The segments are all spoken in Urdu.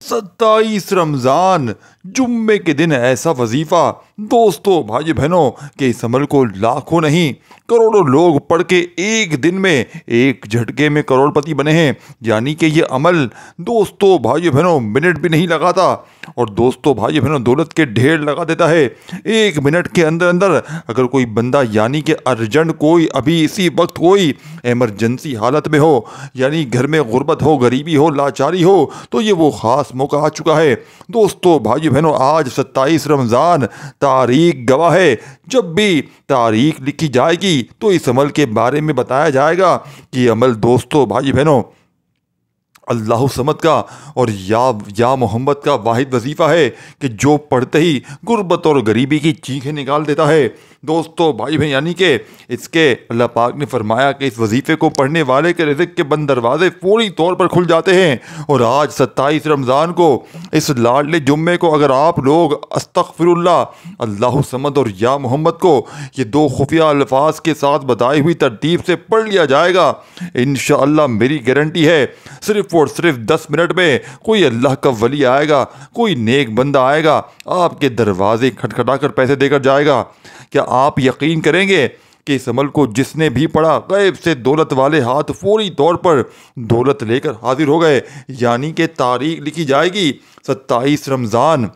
27 رمضان جمعے کے دن ایسا وظیفہ دوستوں بھائی بہنوں کہ اس عمل کو لاکھوں نہیں کروڑوں لوگ پڑھ کے ایک دن میں ایک جھٹکے میں کروڑ پتی بنے ہیں۔ یعنی کہ یہ عمل دوستوں بھائی بہنوں منٹ بھی نہیں لگاتا، اور دوستوں بھائی بہنوں دولت کے ڈھیر لگا دیتا ہے۔ ایک منٹ کے اندر اندر اگر کوئی بندہ یعنی کہ ارجنٹ کوئی ابھی اسی وقت کوئی ایمرجنسی حالت میں ہو، یعنی گھر میں غربت ہو، غریبی ہو، لاچاری ہو، تو یہ وہ خاص موقع آ چکا ہے۔ دوستوں بھائی بہنوں آج 27 رمضان تاریخ گواہ ہے۔ جب بھی تاریخ لکھی جائے گی تو اس عمل کے بارے میں بتایا جائے گا کہ یہ عمل دوستوں بھائی بہنوں اللہ صمد کا اور یا محمد کا واحد وظیفہ ہے کہ جو پڑھتے ہی غربت اور غریبی کی چیخیں نکال دیتا ہے۔ دوستوں بھائی بہن یعنی کہ اس کے اللہ پاک نے فرمایا کہ اس وظیفے کو پڑھنے والے کے رزق کے بند دروازے فوری طور پر کھل جاتے ہیں۔ اور آج 27 رمضان کو اس لاڈلے جمعے کو اگر آپ لوگ استغفر اللہ صمد اور یا محمد کو یہ دو خفیہ الفاظ کے ساتھ بتائی ہوئی ترتیب سے پڑھ لیا جائے گا، انشاءاللہ میری گارنٹی ہے صرف اور صرف 10 منٹ میں کوئی اللہ کا ولی آئے گا، کوئی نیک بندہ آئے گا، آپ کے دروازے کھٹکھٹا کر پیسے دے کر جائے گا۔ کیا آپ یقین کریں گے کہ اس عمل کو جس نے بھی پڑھا غیب سے دولت والے ہاتھ فوری طور پر دولت لے کر حاضر ہو گئے؟ یعنی کہ تاریخ لکھی جائے گی 27 رمضان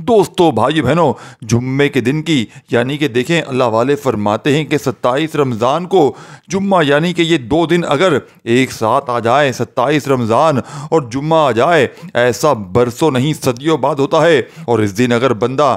دوستوں بھائی بہنوں جمعے کے دن کی، یعنی کہ دیکھیں اللہ والے فرماتے ہیں کہ 27 رمضان کو جمعہ یعنی کہ یہ 2 دن اگر ایک ساتھ آ جائے، 27 رمضان اور جمعہ آ جائے، ایسا برسوں نہیں صدیوں بعد ہوتا ہے۔ اور اس دن اگر بندہ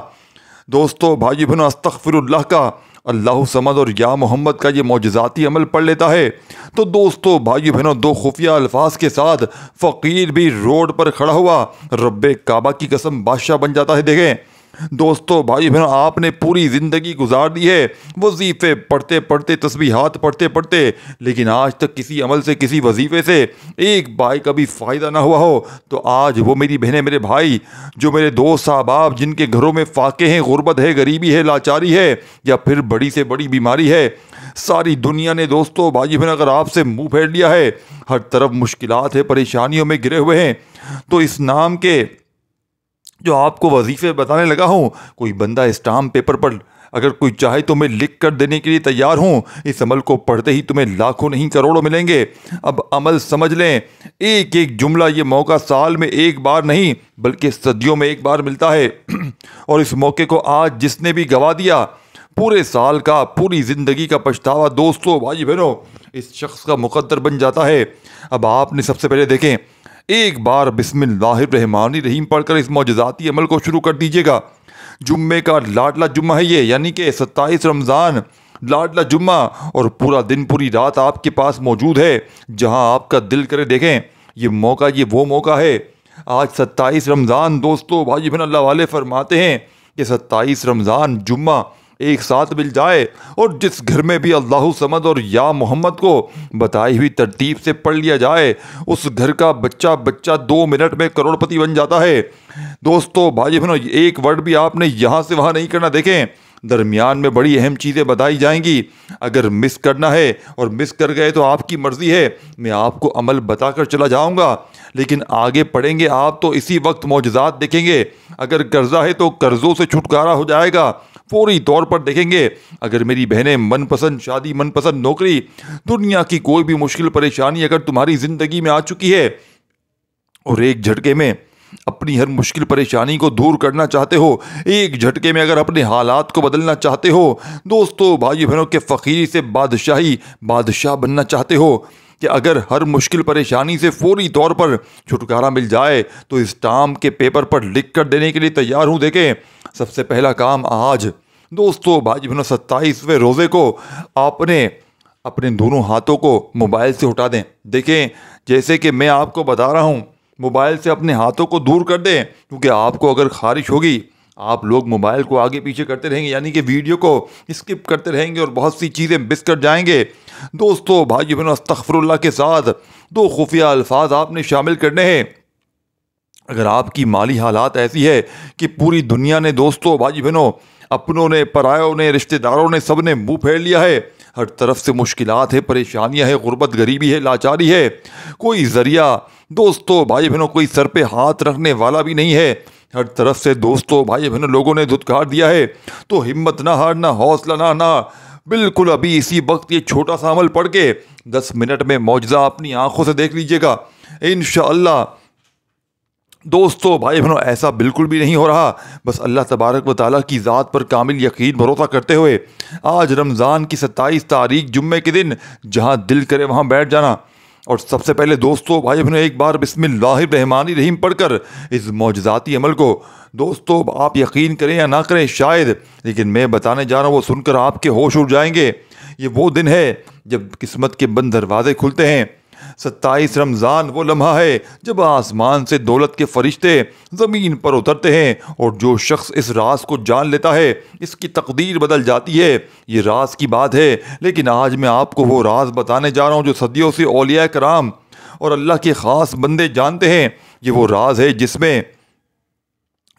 دوستوں بھائی بہنوں استغفر اللہ کا، اللہ صمد اور یا محمد کا یہ معجزاتی عمل پڑھ لیتا ہے تو دوستوں بھائی بہنوں دو خفیہ الفاظ کے ساتھ فقیر بھی روڈ پر کھڑا ہوا رب کعبہ کی قسم بادشاہ بن جاتا ہے۔ دیکھیں دوستوں بھائی بہنوں آپ نے پوری زندگی گزار دی ہے وظیفے پڑھتے پڑھتے، تسبیحات پڑھتے پڑھتے، لیکن آج تک کسی عمل سے، کسی وظیفے سے ایک بائی کا بھی فائدہ نہ ہوا ہو، تو آج وہ میری بہنیں، میرے بھائی، جو میرے دوست احباب جن کے گھروں میں فاقے ہیں، غربت ہے، غریبی ہے، لاچاری ہے، یا پھر بڑی سے بڑی بیماری ہے، ساری دنیا نے دوستوں بھائی بہن اگر آپ سے منہ پھیر لیا ہے، ہر طرف مشکلات ہے، پریشانیوں میں گرے ہوئے ہیں، تو اس نام کے جو آپ کو وظیفے بتانے لگا ہوں، کوئی بندہ اسٹامپ پیپر پر اگر کوئی چاہے تو میں لکھ کر دینے کے لیے تیار ہوں۔ اس عمل کو پڑھتے ہی تمہیں لاکھوں نہیں کروڑوں ملیں گے۔ اب عمل سمجھ لیں، ایک ایک جملہ یہ موقع سال میں ایک بار نہیں بلکہ صدیوں میں ایک بار ملتا ہے، اور اس موقع کو آج جس نے بھی گوا دیا، پورے سال کا، پوری زندگی کا پچھتاوا دوستوں بھائی بہنوں اس شخص کا مقدر بن جاتا ہے۔ اب آپ نے سب سے پہلے دیکھیں، ایک بار بسم اللہ الرحمن الرحیم پڑھ کر اس معجزاتی عمل کو شروع کر دیجیے گا۔ جمعے کا لاڈلا جمعہ ہے یہ، یعنی کہ 27 رمضان لاڈلا جمعہ، اور پورا دن پوری رات آپ کے پاس موجود ہے، جہاں آپ کا دل کرے۔ دیکھیں یہ موقع، یہ وہ موقع ہے آج 27 رمضان دوستوں بھائی بہن اللہ والے فرماتے ہیں کہ 27 رمضان جمعہ ایک ساتھ مل جائے، اور جس گھر میں بھی اللہ صمد اور یا محمد کو بتائی ہوئی ترتیب سے پڑھ لیا جائے، اس گھر کا بچہ 2 منٹ میں کروڑ پتی بن جاتا ہے۔ دوستوں بھائی بہنوں ایک ورڈ بھی آپ نے یہاں سے وہاں نہیں کرنا۔ دیکھیں درمیان میں بڑی اہم چیزیں بتائی جائیں گی، اگر مس کرنا ہے اور مس کر گئے تو آپ کی مرضی ہے، میں آپ کو عمل بتا کر چلا جاؤں گا، لیکن آگے پڑھیں گے آپ تو اسی وقت معجزات دیکھیں گے۔ اگر قرضہ ہے تو قرضوں سے چھٹکارا ہو جائے گا فوری طور پر، دیکھیں گے۔ اگر میری بہنیں من پسند شادی، من پسند نوکری، دنیا کی کوئی بھی مشکل پریشانی اگر تمہاری زندگی میں آ چکی ہے اور ایک جھٹکے میں اپنی ہر مشکل پریشانی کو دور کرنا چاہتے ہو، ایک جھٹکے میں اگر اپنے حالات کو بدلنا چاہتے ہو، دوستوں بھائی بہنوں کے فقیری سے بادشاہ بننا چاہتے ہو، کہ اگر ہر مشکل پریشانی سے فوری طور پر چھٹکارا مل جائے تو اسٹامپ کے پیپر پر لکھ کر دینے کے لیے تیار ہوں۔ دیکھیں سب سے پہلا کام آج دوستوں بھائی بہنوں 27ویں روزے کو اپنے دونوں ہاتھوں کو موبائل سے اٹھا دیں۔ دیکھیں جیسے کہ میں آپ کو بتا رہا ہوں، موبائل سے اپنے ہاتھوں کو دور کر دیں، کیونکہ آپ کو اگر خارش ہوگی، آپ لوگ موبائل کو آگے پیچھے کرتے رہیں گے، یعنی کہ ویڈیو کو اسکپ کرتے رہیں گے اور بہت سی چیزیں مس کر جائیں گے۔ دوستوں بھائی بہنوں استغفر اللہ کے ساتھ 2 خفیہ الفاظ آپ نے شامل کرنے ہیں۔ اگر آپ کی مالی حالات ایسی ہے کہ پوری دنیا نے دوستوں بھائی بہنوں، اپنوں نے، پرایوں نے، رشتہ داروں نے، سب نے منہ پھیر لیا ہے، ہر طرف سے مشکلات ہے، پریشانیاں ہیں، غربت، غریبی ہے، لاچاری ہے، کوئی ذریعہ دوستو بھائی بہنوں کوئی سر پہ ہاتھ رکھنے والا بھی نہیں ہے۔ ہر طرف سے دوستو بھائی بہنوں لوگوں نے دھتکار دیا ہے، تو ہمت نہ ہارنا، حوصلہ نہ نہ بالکل ابھی اسی وقت یہ چھوٹا سا عمل پڑھ کے 10 منٹ میں معجزہ اپنی آنکھوں سے دیکھ لیجئے گا انشاءاللہ۔ دوستو بھائی بہنوں ایسا بالکل بھی نہیں ہو رہا، بس اللہ تبارک و تعالیٰ کی ذات پر کامل یقین بھروسہ کرتے ہوئے آج رمضان کی 27 تاریخ جمعے کے دن جہاں دل کرے وہاں بیٹھ جانا، اور سب سے پہلے دوستو بھائی بہنوں ایک بار بسم اللہ الرحمن الرحیم پڑھ کر اس معجزاتی عمل کو، دوستو آپ یقین کریں یا نہ کریں شاید، لیکن میں بتانے جا رہا ہوں وہ سن کر آپ کے ہوش اڑ جائیں گے۔ یہ وہ دن ہے جب قسمت کے بند دروازے کھلتے ہیں۔ 27 رمضان وہ لمحہ ہے جب آسمان سے دولت کے فرشتے زمین پر اترتے ہیں، اور جو شخص اس راز کو جان لیتا ہے اس کی تقدیر بدل جاتی ہے۔ یہ راز کی بات ہے، لیکن آج میں آپ کو وہ راز بتانے جا رہا ہوں جو صدیوں سے اولیاء کرام اور اللہ کے خاص بندے جانتے ہیں۔ یہ وہ راز ہے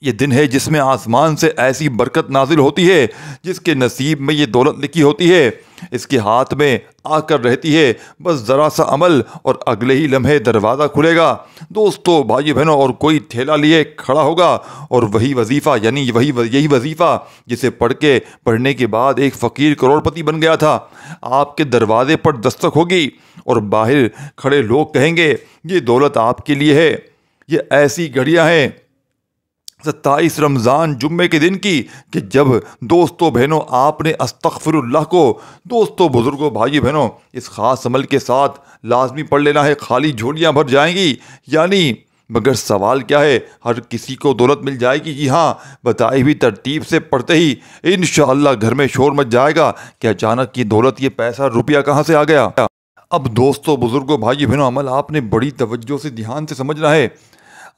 یہ دن ہے جس میں آسمان سے ایسی برکت نازل ہوتی ہے جس کے نصیب میں یہ دولت لکھی ہوتی ہے، اس کے ہاتھ میں آ کر رہتی ہے، بس ذرا سا عمل اور اگلے ہی لمحے دروازہ کھلے گا دوستو بھائی بہنوں، اور کوئی ٹھیلا لیے کھڑا ہوگا اور وہی وظیفہ یعنی یہی وظیفہ جسے پڑھنے کے بعد ایک فقیر کروڑ پتی بن گیا تھا، آپ کے دروازے پر دستک ہوگی اور باہر کھڑے لوگ کہیں گے یہ دولت آپ کے لیے ہے۔ یہ ایسی گھڑیاں ہیں 27 رمضان جمعے کے دن کی کہ جب دوستو بہنوں آپ نے استغفر اللہ کو دوستو بزرگوں بھائی بہنوں اس خاص عمل کے ساتھ لازمی پڑھ لینا ہے، خالی جھولیاں بھر جائیں گی، یعنی مگر سوال کیا ہے، ہر کسی کو دولت مل جائے گی؟ جی ہاں، بتائی ہوئی ترتیب سے پڑھتے ہی انشاءاللہ گھر میں شور مچ جائے گا کہ اچانک یہ دولت، یہ پیسہ، روپیہ کہاں سے آ گیا۔ اب دوستو بزرگوں بھائی بہنوں عمل آپ نے بڑی توجہ سے دھیان سے سمجھنا ہے۔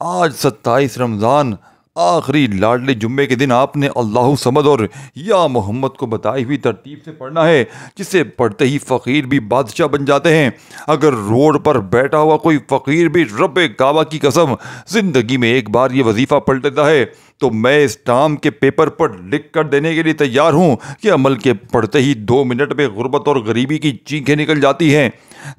آج 27 رمضان آخری لاڈلے جمعے کے دن آپ نے اللہ صمد اور یا محمد کو بتائی ہوئی ترتیب سے پڑھنا ہے، جسے پڑھتے ہی فقیر بھی بادشاہ بن جاتے ہیں۔ اگر روڈ پر بیٹھا ہوا کوئی فقیر بھی رب کعبہ کی قسم زندگی میں ایک بار یہ وظیفہ پڑھ لیتا ہے تو میں اسٹام کے پیپر پر لکھ کر دینے کے لیے تیار ہوں کہ عمل کے پڑھتے ہی 2 منٹ میں غربت اور غریبی کی چینخیں نکل جاتی ہیں۔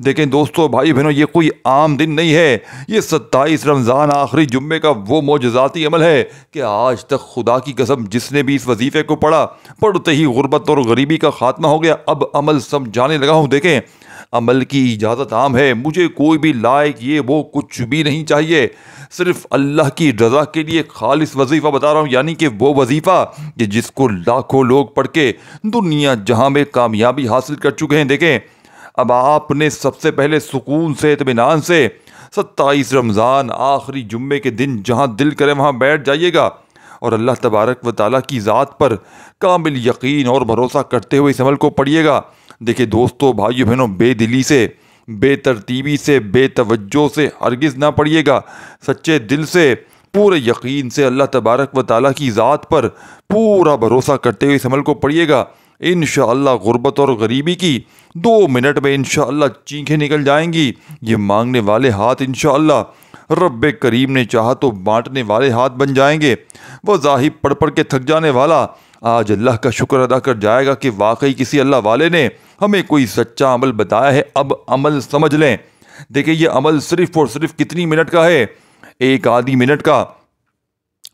دیکھیں دوستو بھائی بہنوں یہ کوئی عام دن نہیں ہے، یہ 27 رمضان آخری جمعے کا وہ معجزاتی عمل ہے کہ آج تک خدا کی قسم جس نے بھی اس وظیفے کو پڑھا پڑھتے ہی غربت اور غریبی کا خاتمہ ہو گیا۔ اب عمل سمجھانے لگا ہوں، دیکھیں عمل کی اجازت عام ہے، مجھے کوئی بھی لائق یہ وہ کچھ بھی نہیں چاہیے، صرف اللہ کی رضا کے لیے خالص وظیفہ بتا رہا ہوں، یعنی کہ وہ وظیفہ کہ جس کو لاکھوں لوگ پڑھ کے دنیا جہاں میں کامیابی حاصل کر چکے ہیں۔ دیکھیں اب آپ نے سب سے پہلے سکون سے اطمینان سے 27 رمضان آخری جمعے کے دن جہاں دل کرے وہاں بیٹھ جائیے گا اور اللہ تبارک و تعالیٰ کی ذات پر کامل یقین اور بھروسہ کرتے ہوئے اس عمل کو پڑھیے گا۔ دیکھیں دوستو بھائیو بہنوں بے دلی سے، بے ترتیبی سے، بے توجہ سے ہرگز نہ پڑھیے گا، سچے دل سے، پورے یقین سے اللہ تبارک و تعالیٰ کی ذات پر پورا بھروسہ کرتے ہوئے اس عمل کو پڑھیے گا۔ انشاءاللہ غربت اور غریبی کی 2 منٹ میں انشاءاللہ چینخیں نکل جائیں گی۔ یہ مانگنے والے ہاتھ انشاءاللہ رب کریم نے چاہا تو بانٹنے والے ہاتھ بن جائیں گے۔ وہ ذاہب پڑھ پڑھ کے تھک جانے والا آج اللہ کا شکر ادا کر جائے گا کہ واقعی کسی اللہ والے نے ہمیں کوئی سچا عمل بتایا ہے۔ اب عمل سمجھ لیں، دیکھیں یہ عمل صرف اور صرف کتنی منٹ کا ہے؟ 1 آدھی منٹ کا،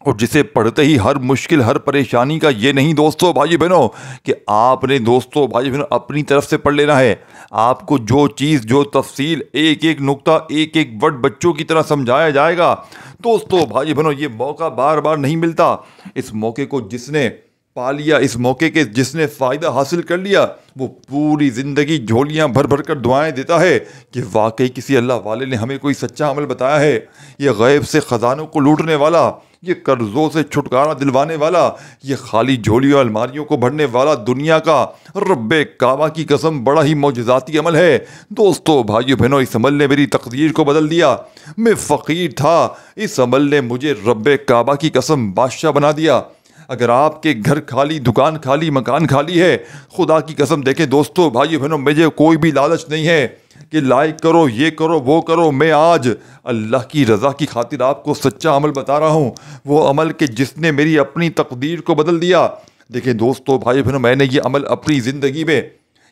اور جسے پڑھتے ہی ہر مشکل، ہر پریشانی کا یہ نہیں دوستو بھائی بہنوں کہ آپ نے دوستو بھائی بہنوں اپنی طرف سے پڑھ لینا ہے۔ آپ کو جو چیز، جو تفصیل، ایک ایک نقطہ، ایک ایک ورڈ بچوں کی طرح سمجھایا جائے گا۔ دوستو بھائی بہنوں یہ موقع بار بار نہیں ملتا، اس موقع کو جس نے پا لیا، اس موقع کے جس نے فائدہ حاصل کر لیا، وہ پوری زندگی جھولیاں بھر بھر کر دعائیں دیتا ہے کہ واقعی کسی اللہ والے نے ہمیں کوئی سچا عمل بتایا ہے۔ یہ غیب سے خزانوں کو لوٹنے والا، یہ قرضوں سے چھٹکارا دلوانے والا، یہ خالی جھولیوں الماریوں کو بھرنے والا دنیا کا رب کعبہ کی قسم بڑا ہی معجزاتی عمل ہے۔ دوستو بھائیو بہنوں اس عمل نے میری تقدیر کو بدل دیا۔ میں فقیر تھا، اس عمل نے مجھے رب کعبہ کی قسم بادشاہ بنا دیا۔ اگر آپ کے گھر خالی، دکان خالی، مکان خالی ہے، خدا کی قسم دیکھیں دوستو بھائیو بہنوں مجھے کوئی بھی لالچ نہیں ہے کہ لائک کرو، یہ کرو، وہ کرو۔ میں آج اللہ کی رضا کی خاطر آپ کو سچا عمل بتا رہا ہوں، وہ عمل کہ جس نے میری اپنی تقدیر کو بدل دیا۔ دیکھیں دوستو بھائی بہنوں میں نے یہ عمل اپنی زندگی میں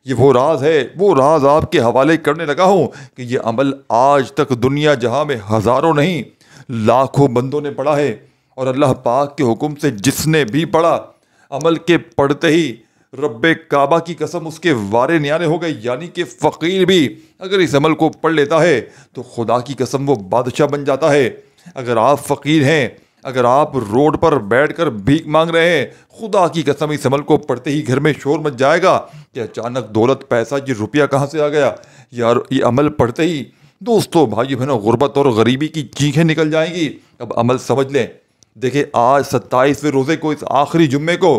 یہ وہ راز ہے، وہ راز آپ کے حوالے کرنے لگا ہوں کہ یہ عمل آج تک دنیا جہاں میں ہزاروں نہیں لاکھوں بندوں نے پڑھا ہے، اور اللہ پاک کے حکم سے جس نے بھی پڑھا، عمل کے پڑھتے ہی رب کعبہ کی قسم اس کے وارے نیانے ہو گئے، یعنی کہ فقیر بھی اگر اس عمل کو پڑھ لیتا ہے تو خدا کی قسم وہ بادشاہ بن جاتا ہے۔ اگر آپ فقیر ہیں، اگر آپ روڈ پر بیٹھ کر بھیک مانگ رہے ہیں، خدا کی قسم اس عمل کو پڑھتے ہی گھر میں شور مچ جائے گا کہ اچانک دولت، پیسہ، یہ روپیہ کہاں سے آ گیا یار۔ یہ عمل پڑھتے ہی دوستو، بھائی بہنوں، غربت اور غریبی کی چیخیں نکل جائیں گی۔ اب عمل سمجھ لیں۔ دیکھیں آج 27ویں روزے کو، اس آخری جمعے کو،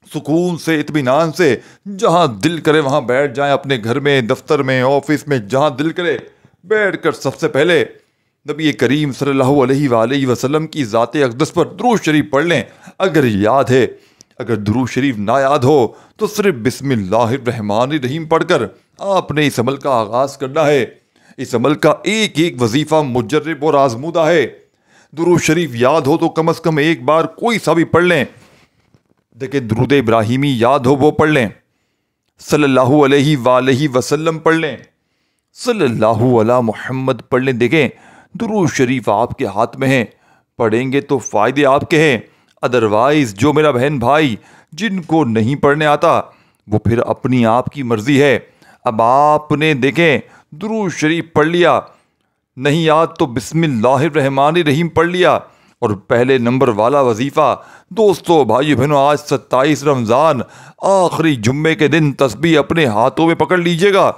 سکون سے، اطمینان سے، جہاں دل کرے وہاں بیٹھ جائیں، اپنے گھر میں، دفتر میں، آفس میں، جہاں دل کرے بیٹھ کر سب سے پہلے نبی کریم صلی اللہ علیہ وآلہ وسلم کی ذات اقدس پر درود شریف پڑھ لیں۔ اگر یاد ہے، اگر درود شریف نہ یاد ہو تو صرف بسم اللہ الرحمن الرحیم پڑھ کر آپ نے اس عمل کا آغاز کرنا ہے۔ اس عمل کا ایک ایک وظیفہ مجرب اور آزمودہ ہے۔ درود شریف یاد ہو تو کم از کم ایک بار کوئی سا بھی پڑھ لیں۔ دیکھیں درود ابراہیمی یاد ہو وہ پڑھ لیں، صلی اللہ علیہ وآلہ وسلم پڑھ لیں، صلی اللہ علی محمد پڑھ لیں۔ دیکھیں درود شریف آپ کے ہاتھ میں ہیں، پڑھیں گے تو فائدے آپ کے ہیں۔ ادروائز جو میرا بہن بھائی جن کو نہیں پڑھنے آتا وہ پھر اپنی آپ کی مرضی ہے۔ اب آپ نے دیکھیں درود شریف پڑھ لیا، نہیں یاد تو بسم اللہ الرحمن الرحیم پڑھ لیا، اور پہلے نمبر والا وظیفہ دوستو، بھائی بہنوں، آج 27 رمضان آخری جمعے کے دن تسبیح اپنے ہاتھوں میں پکڑ لیجئے گا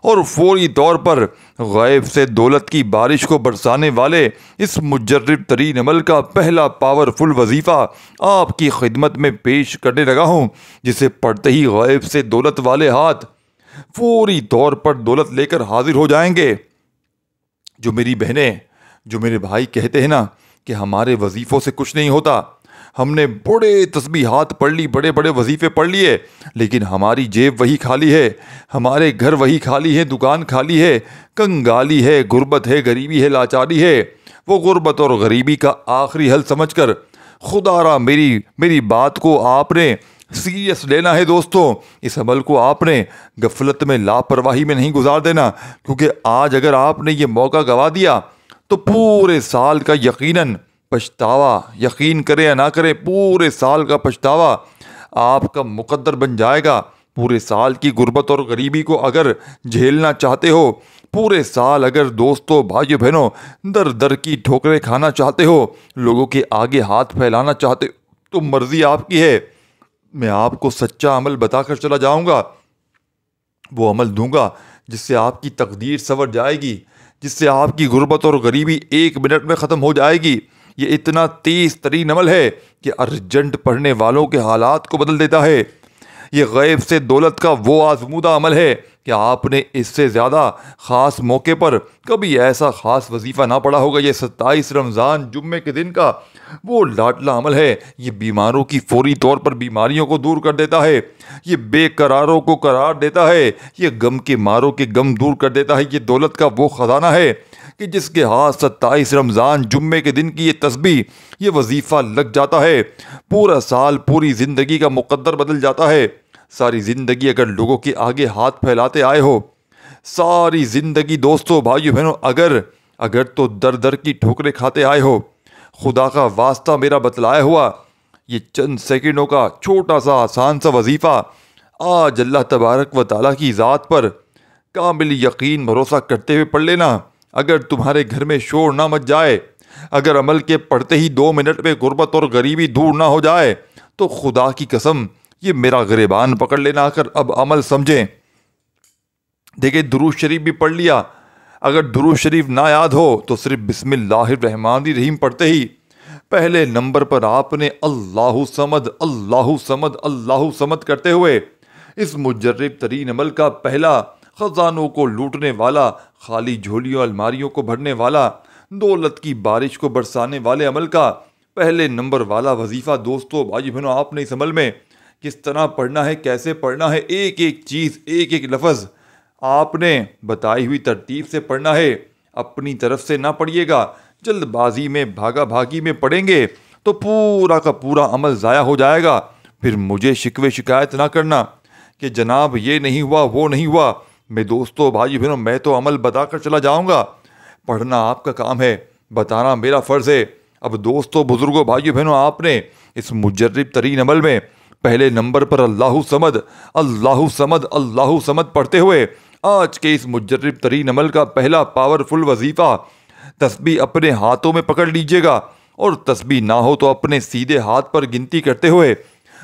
اور فوری طور پر غیب سے دولت کی بارش کو برسانے والے اس مجرب ترین عمل کا پہلا پاورفل وظیفہ آپ کی خدمت میں پیش کرنے لگا ہوں، جسے پڑھتے ہی غیب سے دولت والے ہاتھ فوری طور پر دولت لے کر حاضر ہو جائیں گے۔ جو میری بہنیں، جو میرے بھائی کہتے ہیں نا کہ ہمارے وظیفوں سے کچھ نہیں ہوتا، ہم نے بڑے تسبیحات پڑھ لی، بڑے بڑے وظیفے پڑھ لیے، لیکن ہماری جیب وہی خالی ہے، ہمارے گھر وہی خالی ہے، دکان خالی ہے، کنگالی ہے، غربت ہے، غریبی ہے، لاچاری ہے۔ وہ غربت اور غریبی کا آخری حل سمجھ کر خدا را میری بات کو آپ نے سیریس لینا ہے دوستوں۔ اس عمل کو آپ نے غفلت میں، لاپرواہی میں نہیں گزار دینا، کیونکہ آج اگر آپ نے یہ موقع گوا دیا تو پورے سال کا یقیناً پچھتاوا، یقین کرے یا نہ کرے، پورے سال کا پچھتاوا آپ کا مقدر بن جائے گا۔ پورے سال کی غربت اور غریبی کو اگر جھیلنا چاہتے ہو، پورے سال اگر دوستو، بھائیو بہنوں، در در کی ٹھوکریں کھانا چاہتے ہو، لوگوں کے آگے ہاتھ پھیلانا چاہتے ہو، تو مرضی آپ کی ہے۔ میں آپ کو سچا عمل بتا کر چلا جاؤں گا، وہ عمل دوں گا جس سے آپ کی تقدیر سنور جائے گی، جس سے آپ کی غربت اور غریبی 1 منٹ میں ختم ہو جائے گی۔ یہ اتنا تیز ترین عمل ہے کہ ارجنٹ پڑھنے والوں کے حالات کو بدل دیتا ہے۔ یہ غیب سے دولت کا وہ آزمودہ عمل ہے کہ آپ نے اس سے زیادہ خاص موقع پر کبھی ایسا خاص وظیفہ نہ پڑھا ہوگا۔ یہ 27 رمضان جمعے کے دن کا وہ لاڈلا عمل ہے۔ یہ بیماروں کی فوری طور پر بیماریوں کو دور کر دیتا ہے، یہ بے قراروں کو قرار دیتا ہے، یہ غم کے ماروں کے غم دور کر دیتا ہے۔ یہ دولت کا وہ خزانہ ہے کہ جس کے ہاتھ 27 رمضان جمعے کے دن کی یہ تسبیح، یہ وظیفہ لگ جاتا ہے، پورا سال، پوری زندگی کا مقدر بدل جاتا ہے۔ ساری زندگی اگر لوگوں کے آگے ہاتھ پھیلاتے آئے ہو، ساری زندگی دوستو، بھائیو بہنوں، اگر تو در در کی ٹھوکریں کھاتے آئے ہو، خدا کا واسطہ میرا بتلایا ہوا یہ چند سیکنڈوں کا چھوٹا سا آسان سا وظیفہ آج اللہ تبارک و تعالیٰ کی ذات پر کامل یقین بھروسہ کرتے ہوئے پڑھ لینا۔ اگر تمہارے گھر میں شور نہ مچ جائے، اگر عمل کے پڑھتے ہی 2 منٹ میں غربت اور غریبی دور نہ ہو جائے، تو خدا کی قسم یہ میرا گریبان پکڑ لینا کر اب عمل سمجھیں۔ دیکھیں درود شریف بھی پڑھ لیا، اگر درود شریف نہ یاد ہو تو صرف بسم اللہ الرحمن الرحیم پڑھتے ہی پہلے نمبر پر آپ نے اللہ صمد، اللہ صمد، اللہ صمد کرتے ہوئے اس مجرب ترین عمل کا پہلا، خزانوں کو لوٹنے والا، خالی جھولیوں الماریوں کو بھرنے والا، دولت کی بارش کو برسانے والے عمل کا پہلے نمبر والا وظیفہ دوستو، بھائی بہنوں، آپ نے اس عمل میں کس طرح پڑھنا ہے، کیسے پڑھنا ہے، ایک ایک چیز، ایک ایک لفظ آپ نے بتائی ہوئی ترتیب سے پڑھنا ہے۔ اپنی طرف سے نہ پڑھیے گا، جلد بازی میں، بھاگا بھاگی میں پڑھیں گے تو پورا کا پورا عمل ضائع ہو جائے گا۔ پھر مجھے شکوے شکایت نہ کرنا کہ جناب یہ نہیں ہوا وہ نہیں ہوا، میں دوستوں بھائی بہنوں میں تو عمل بتا کر چلا جاؤں گا، پڑھنا آپ کا کام ہے، بتانا میرا فرض ہے۔ اب دوستوں بزرگوں بھائیو بہنوں، آپ نے اس مجرب ترین عمل میں پہلے نمبر پر اللہ صمد اللہ صمد اللہ صمد پڑھتے ہوئے آج کے اس مجرب ترین عمل کا پہلا پاورفل وظیفہ، تسبیح اپنے ہاتھوں میں پکڑ لیجئے گا، اور تسبیح نہ ہو تو اپنے سیدھے ہاتھ پر گنتی کرتے ہوئے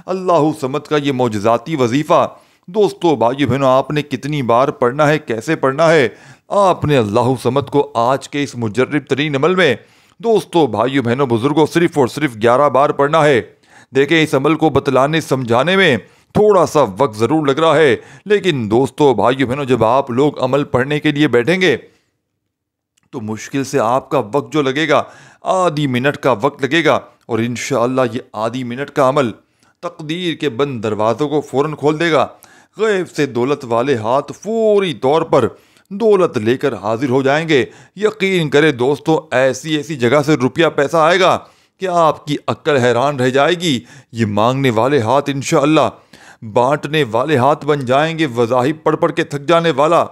اللہ صمد کا یہ معجزاتی وظیفہ دوستو بھائی بہنوں آپ نے کتنی بار پڑھنا ہے، کیسے پڑھنا ہے؟ آپ نے اللہ صمد کو آج کے اس مجرب ترین عمل میں دوستو بھائیو بہنوں بزرگوں صرف اور صرف 11 بار پڑھنا ہے۔ دیکھیں اس عمل کو بتلانے سمجھانے میں تھوڑا سا وقت ضرور لگ رہا ہے، لیکن دوستو بھائیو بہنوں جب آپ لوگ عمل پڑھنے کے لیے بیٹھیں گے تو مشکل سے آپ کا وقت جو لگے گا آدھی منٹ کا وقت لگے گا، اور انشاءاللہ یہ آدھی منٹ کا عمل تقدیر کے بند دروازوں کو فوراً کھول دے گا۔ غیب سے دولت والے ہاتھ فوری طور پر دولت لے کر حاضر ہو جائیں گے۔ یقین کرے دوستو ایسی ایسی جگہ سے روپیہ پیسہ آئے گا کہ آپ کی عقل حیران رہ جائے گی۔ یہ مانگنے والے ہاتھ انشاءاللہ بانٹنے والے ہاتھ بن جائیں گے۔ وظائف پڑھ پڑھ کے تھک جانے والا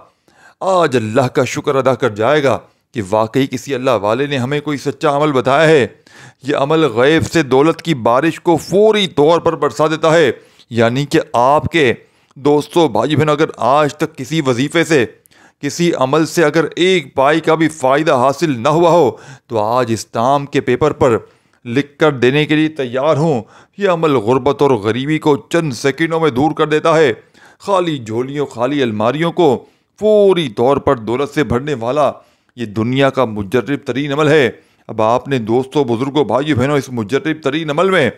آج اللہ کا شکر ادا کر جائے گا کہ واقعی کسی اللہ والے نے ہمیں کوئی سچا عمل بتایا ہے۔ یہ عمل غیب سے دولت کی بارش کو فوری طور پر برسا دیتا ہے، یعنی کہ آپ کے دوستو بھائی بہن اگر آج تک کسی وظیفے سے کسی عمل سے اگر ایک پائی کا بھی فائدہ حاصل نہ ہوا ہو تو آج اسٹامپ کے پیپر پر لکھ کر دینے کے لیے تیار ہوں۔ یہ عمل غربت اور غریبی کو چند سیکنڈوں میں دور کر دیتا ہے۔ خالی جھولیوں خالی الماریوں کو فوری طور پر دولت سے بھرنے والا یہ دنیا کا مجرب ترین عمل ہے۔ اب آپ نے دوستوں بزرگوں بھائی بہنوں اس مجرب ترین عمل میں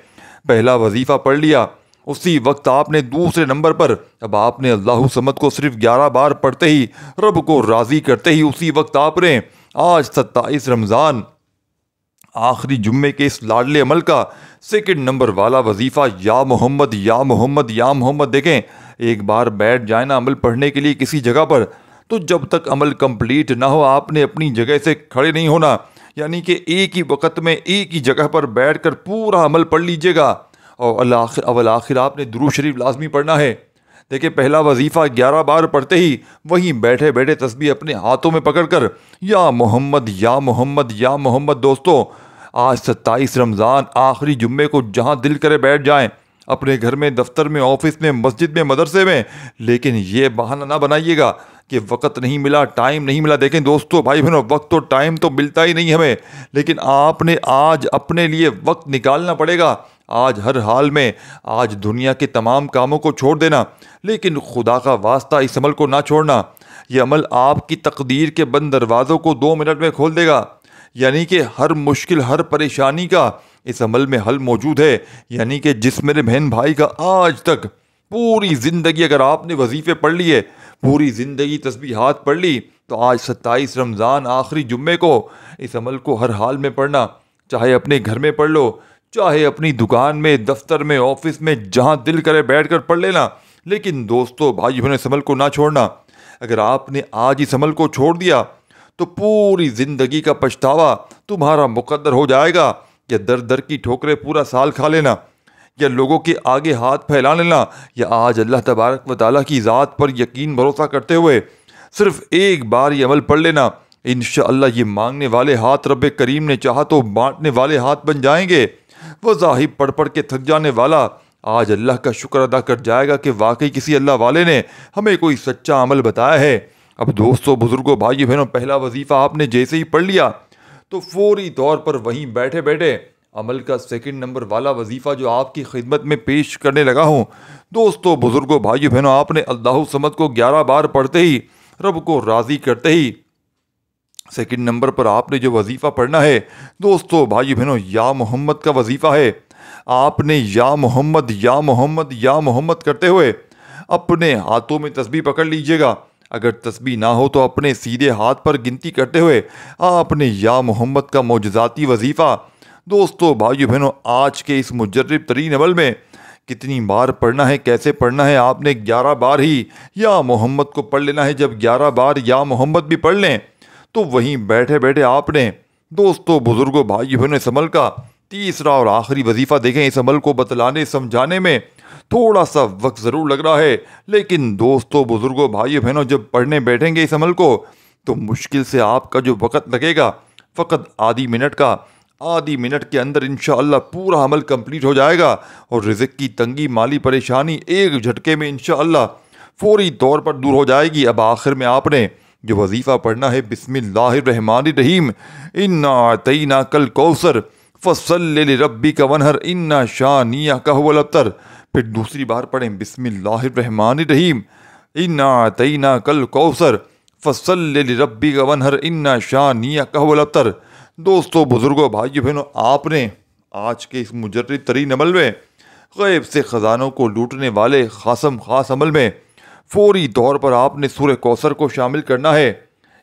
پہلا وظیفہ پڑھ لیا، اسی وقت آپ نے دوسرے نمبر پر اب آپ نے اللہ صمد کو صرف 11 بار پڑھتے ہی رب کو راضی کرتے ہی اسی وقت آپ نے آج 27 رمضان آخری جمعے کے اس لاڈلے عمل کا سیکنڈ نمبر والا وظیفہ یا محمد یا محمد یا محمد۔ دیکھیں ایک بار بیٹھ جائیں نا عمل پڑھنے کے لیے کسی جگہ پر تو جب تک عمل کمپلیٹ نہ ہو آپ نے اپنی جگہ سے کھڑے نہیں ہونا، یعنی کہ ایک ہی وقت میں ایک ہی جگہ پر بیٹھ کر پورا عمل پڑھ لیجئے گا، اور اول آخر آپ نے درود شریف لازمی پڑھنا ہے۔ دیکھیں پہلا وظیفہ 11 بار پڑھتے ہی وہیں بیٹھے بیٹھے تسبیح اپنے ہاتھوں میں پکڑ کر یا محمد یا محمد یا محمد۔ دوستو آج 27 رمضان آخری جمعے کو جہاں دل کرے بیٹھ جائیں، اپنے گھر میں، دفتر میں، آفس میں، مسجد میں، مدرسے میں، لیکن یہ بہانہ نہ بنائیے گا کہ وقت نہیں ملا، ٹائم نہیں ملا۔ دیکھیں دوستو بھائی بہنوں وقت تو ٹائم تو ملتا ہی نہیں ہمیں، لیکن آپ نے آج اپنے لیے وقت نکالنا پڑے گا۔ آج ہر حال میں آج دنیا کے تمام کاموں کو چھوڑ دینا، لیکن خدا کا واسطہ اس عمل کو نہ چھوڑنا۔ یہ عمل آپ کی تقدیر کے بند دروازوں کو 2 منٹ میں کھول دے گا، یعنی کہ ہر مشکل ہر پریشانی کا اس عمل میں حل موجود ہے۔ یعنی کہ جس میرے بہن بھائی کا آج تک پوری زندگی اگر آپ نے وظیفے پڑھ لیے، پوری زندگی تسبیحات پڑھ لی، تو آج 27 رمضان آخری جمعے کو اس عمل کو ہر حال میں پڑھنا، چاہے اپنے گھر میں پڑھ لو، چاہے اپنی دکان میں، دفتر میں، آفس میں، جہاں دل کرے بیٹھ کر پڑھ لینا، لیکن دوستو بھائی بہنوں اس عمل کو نہ چھوڑنا۔ اگر آپ نے آج اس عمل کو چھوڑ دیا تو پوری زندگی کا پچھتاوا تمہارا مقدر ہو جائے گا، یا در در کی ٹھوکریں پورا سال کھا لینا، یا لوگوں کے آگے ہاتھ پھیلا لینا، یا آج اللہ تبارک و تعالیٰ کی ذات پر یقین بھروسہ کرتے ہوئے صرف ایک بار یہ عمل پڑھ لینا۔ انشاءاللہ یہ مانگنے والے ہاتھ رب کریم نے چاہا تو بانٹنے والے ہاتھ بن جائیں گے۔ وظائف پڑھ پڑھ کے تھک جانے والا آج اللہ کا شکر ادا کر جائے گا کہ واقعی کسی اللہ والے نے ہمیں کوئی سچا عمل بتایا ہے۔ اب دوستو بزرگوں بھائی بہنوں پہلا وظیفہ آپ نے جیسے ہی پڑھ لیا تو فوری طور پر وہیں بیٹھے بیٹھے عمل کا سیکنڈ نمبر والا وظیفہ جو آپ کی خدمت میں پیش کرنے لگا ہوں۔ دوستو بزرگوں بھائی بہنوں آپ نے اللہ صمد کو 11 بار پڑھتے ہی رب کو راضی کرتے ہی سیکنڈ نمبر پر آپ نے جو وظیفہ پڑھنا ہے دوستو بھائی بہنوں یا محمد کا وظیفہ ہے۔ آپ نے یا محمد یا محمد یا محمد کرتے ہوئے اپنے ہاتھوں میں تسبیح پکڑ لیجئے گا۔ اگر تسبیح نہ ہو تو اپنے سیدھے ہاتھ پر گنتی کرتے ہوئے آپ نے یا محمد کا معجزاتی وظیفہ دوستو بھائی بہنوں آج کے اس مجرب ترین عمل میں کتنی بار پڑھنا ہے، کیسے پڑھنا ہے؟ آپ نے 11 بار ہی یا محمد کو پڑھ لینا ہے۔ جب 11 بار یا محمد بھی پڑھ لیں تو وہیں بیٹھے بیٹھے آپ نے دوستو بزرگوں بھائی بہنوں اس عمل کا تیسرا اور آخری وظیفہ، دیکھیں اس عمل کو بتلانے سمجھانے میں تھوڑا سا وقت ضرور لگ رہا ہے، لیکن دوستوں بزرگوں بھائیو بہنوں جب پڑھنے بیٹھیں گے اس عمل کو تو مشکل سے آپ کا جو وقت لگے گا فقط آدھی منٹ کا، آدھی منٹ کے اندر انشاءاللہ پورا عمل کمپلیٹ ہو جائے گا، اور رزق کی تنگی، مالی پریشانی ایک جھٹکے میں انشاءاللہ فوری طور پر دور ہو جائے گی۔ اب آخر میں آپ نے جو وظیفہ پڑھنا ہے، بسم اللہ الرحمن الرحیم، انا اعطیناک الکوثر فصلی لربک ونہر انا شانیک ھو الابتر۔ پھر دوسری بار پڑھیں بسم اللہ الرحمن الرحیم، انا اعطیناک الکوثر فصلی لربک ونہر انا شانیک ھو الابتر۔ دوستو بزرگوں بھائیو بہنوں، آپ نے آج کے اس مجرد ترین عمل میں، غیب سے خزانوں کو لوٹنے والے خاص عمل میں فوری طور پر آپ نے سورہ کوثر کو شامل کرنا ہے،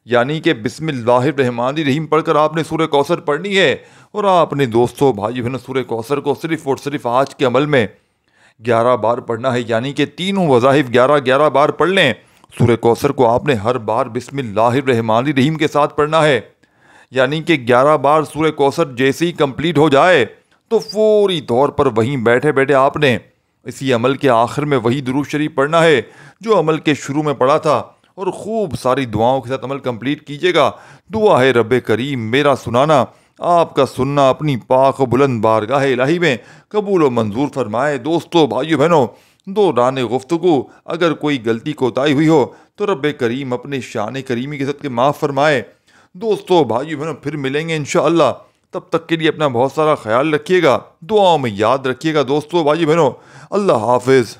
یعنی کہ بسم اللہ الرحمن الرحیم پڑھ کر آپ نے سورہ کوثر پڑھنی ہے، اور آپ نے دوستو بھائی بہنوں سورہ کوثر کو صرف اور صرف آج کے عمل میں 11 بار پڑھنا ہے، یعنی کہ تینوں وظائف 11 بار پڑھ لیں۔ سورہ کوثر کو آپ نے ہر بار بسم اللہ الرحمن الرحیم کے ساتھ پڑھنا ہے، یعنی کہ 11 بار سورہ کوثر جیسے ہی کمپلیٹ ہو جائے تو فوری طور پر وہیں بیٹھے بیٹھے آپ نے اسی عمل کے آخر میں وہی درود شریف پڑھنا ہے جو عمل کے شروع میں پڑھا تھا، اور خوب ساری دعاؤں کے ساتھ عمل کمپلیٹ کیجیے گا۔ دعا ہے رب کریم میرا سنانا، آپ کا سننا اپنی پاک و بلند بارگاہ الہی میں قبول و منظور فرمائے۔ دوستو بھائیو بہنوں، دوران گفتگو اگر کوئی غلطی کوتاہی ہوئی ہو تو رب کریم اپنے شان کریمی کے ساتھ معاف فرمائے۔ دوستو بھائیو بہنوں، پھر ملیں گے انشاءاللہ، تب تک کے لیے اپنا بہت سارا خیال رکھیے گا، دعاؤں میں یاد رکھیے گا۔ دوستو بھائیو بہنوں، اللہ حافظ۔